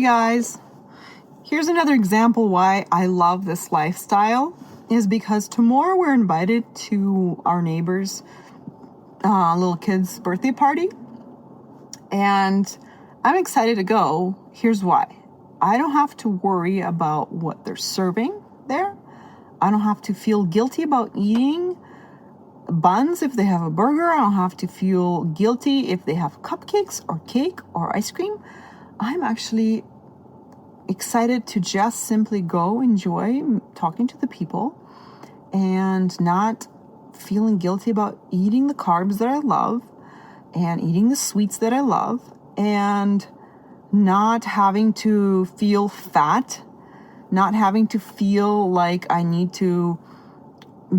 guys. Here's another example why I love this lifestyle is because tomorrow we're invited to our neighbor's little kid's birthday party. And I'm excited to go. Here's why. I don't have to worry about what they're serving there. I don't have to feel guilty about eating buns if they have a burger. I don't have to feel guilty if they have cupcakes or cake or ice cream. I'm actually excited to just simply go enjoy talking to the people and not feeling guilty about eating the carbs that I love and eating the sweets that I love and not having to feel fat, not having to feel like I need to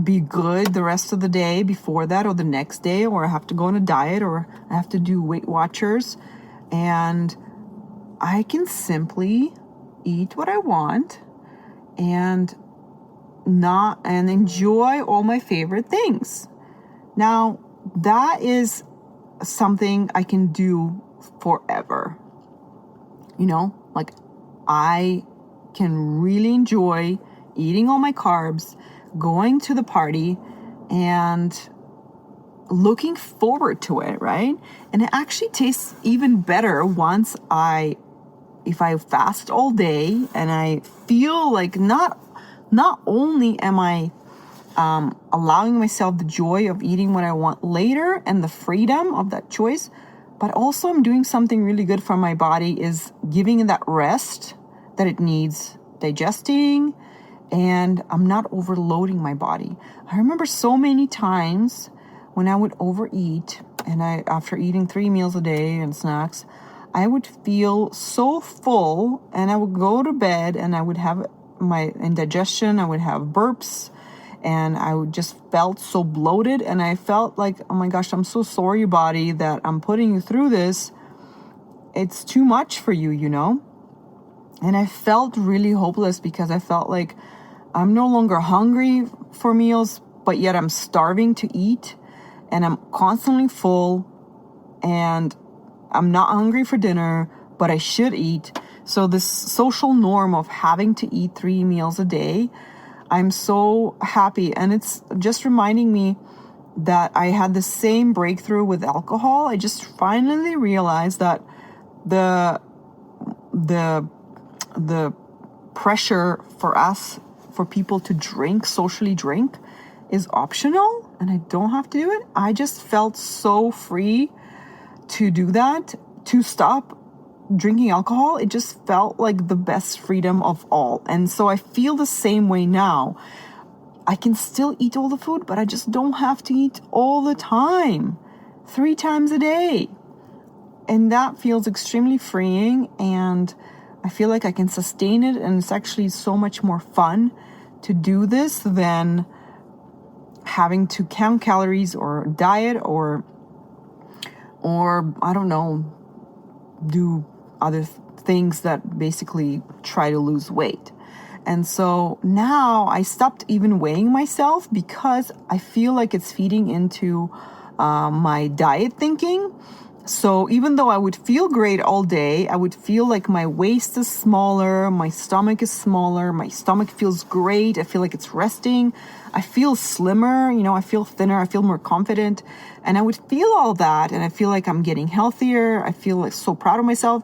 be good the rest of the day before that or the next day, or I have to go on a diet or I have to do Weight Watchers. And I can simply eat what I want and enjoy all my favorite things. Now, that is something I can do forever. Like I can really enjoy eating all my carbs, going to the party, and looking forward to it, right? And it actually tastes even better if I fast all day and I feel like not only am I allowing myself the joy of eating what I want later and the freedom of that choice, but also I'm doing something really good for my body, is giving it that rest that it needs, digesting, and I'm not overloading my body. I remember so many times when I would overeat, and after eating 3 meals a day and snacks, I would feel so full, and I would go to bed and I would have my indigestion, I would have burps, and I would just felt so bloated, and I felt like, oh my gosh, I'm so sorry, body, that I'm putting you through this. It's too much for you, And I felt really hopeless because I felt like I'm no longer hungry for meals, but yet I'm starving to eat, and I'm constantly full, and I'm not hungry for dinner, but I should eat. So this social norm of having to eat 3 meals a day, I'm so happy. And it's just reminding me that I had the same breakthrough with alcohol. I just finally realized that the pressure for people to socially drink, is optional, and I don't have to do it. I just felt so free to do that, to stop drinking alcohol. It just felt like the best freedom of all. And so I feel the same way now. I can still eat all the food, but I just don't have to eat all the time, 3 times a day. And that feels extremely freeing, and I feel like I can sustain it, and it's actually so much more fun to do this than having to count calories or diet or I don't know, do other things that basically try to lose weight. And so now I stopped even weighing myself because I feel like it's feeding into my diet thinking. So even though I would feel great all day, I would feel like my waist is smaller, my stomach is smaller, my stomach feels great, I feel like it's resting, I feel slimmer, I feel thinner, I feel more confident, and I would feel all that, and I feel like I'm getting healthier, I feel like so proud of myself.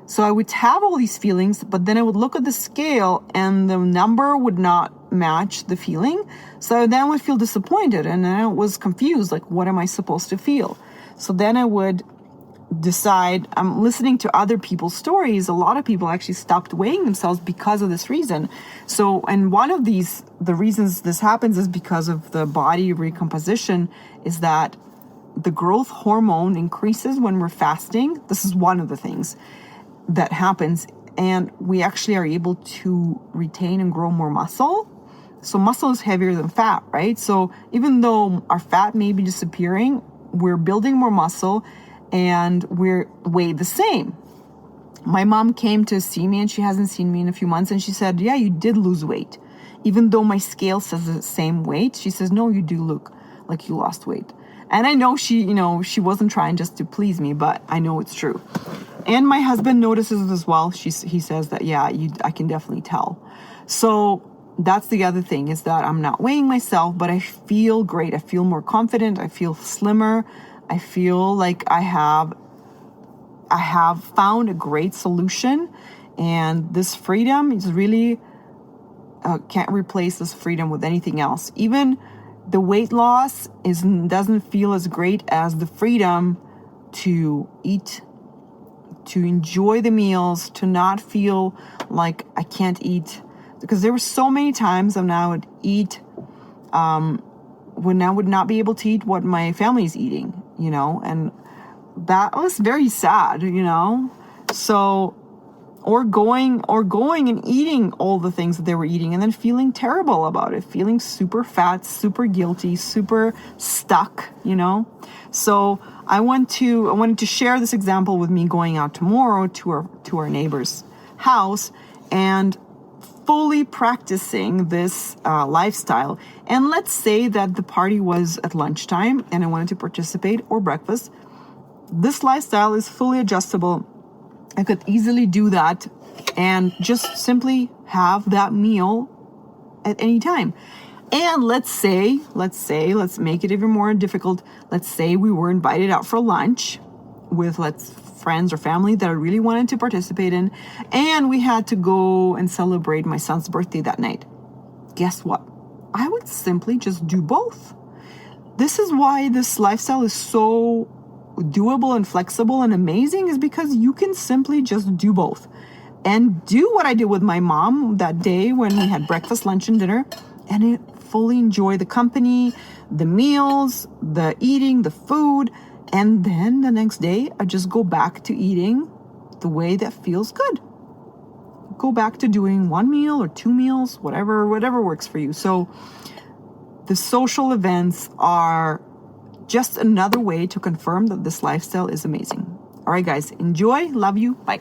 So I would have all these feelings, but then I would look at the scale and the number would not match the feeling. So then I would feel disappointed, and then I was confused, like, what am I supposed to feel? So then I would decide, I'm listening to other people's stories. A lot of people actually stopped weighing themselves because of this reason. So, and one of the reasons this happens is because of the body recomposition, is that the growth hormone increases when we're fasting. This is one of the things that happens. And we actually are able to retain and grow more muscle. So muscle is heavier than fat, right? So even though our fat may be disappearing, we're building more muscle and we're weighed the same. My mom came to see me, and she hasn't seen me in a few months, and she said, yeah, you did lose weight. Even though my scale says the same weight, she says, no, you do look like you lost weight. And I know she wasn't trying just to please me, but I know it's true. And my husband notices as well. He says that, yeah, I can definitely tell. So that's the other thing, is that I'm not weighing myself, but I feel great. I feel more confident. I feel slimmer. I feel like I have found a great solution, and this freedom is really can't replace this freedom with anything else. Even the weight loss doesn't feel as great as the freedom to eat, to enjoy the meals, to not feel like I can't eat. Because there were so many times when I would eat, when I would not be able to eat what my family's eating, and that was very sad, So, or going and eating all the things that they were eating and then feeling terrible about it, feeling super fat, super guilty, super stuck, So I wanted to share this example with me going out tomorrow to our neighbor's house and fully practicing this lifestyle. And let's say that the party was at lunchtime and I wanted to participate, or breakfast. This lifestyle is fully adjustable. I could easily do that and just simply have that meal at any time. And let's make it even more difficult. Let's say we were invited out for lunch with friends or family that I really wanted to participate in, and we had to go and celebrate my son's birthday that night. Guess what? I would simply just do both. This is why this lifestyle is so doable and flexible and amazing, is because you can simply just do both and do what I did with my mom that day when we had breakfast, lunch, and dinner, and fully enjoy the company, the meals, the eating, the food. And then the next day, I just go back to eating the way that feels good. Go back to doing one meal or two meals, whatever works for you. So the social events are just another way to confirm that this lifestyle is amazing. All right, guys, enjoy. Love you. Bye.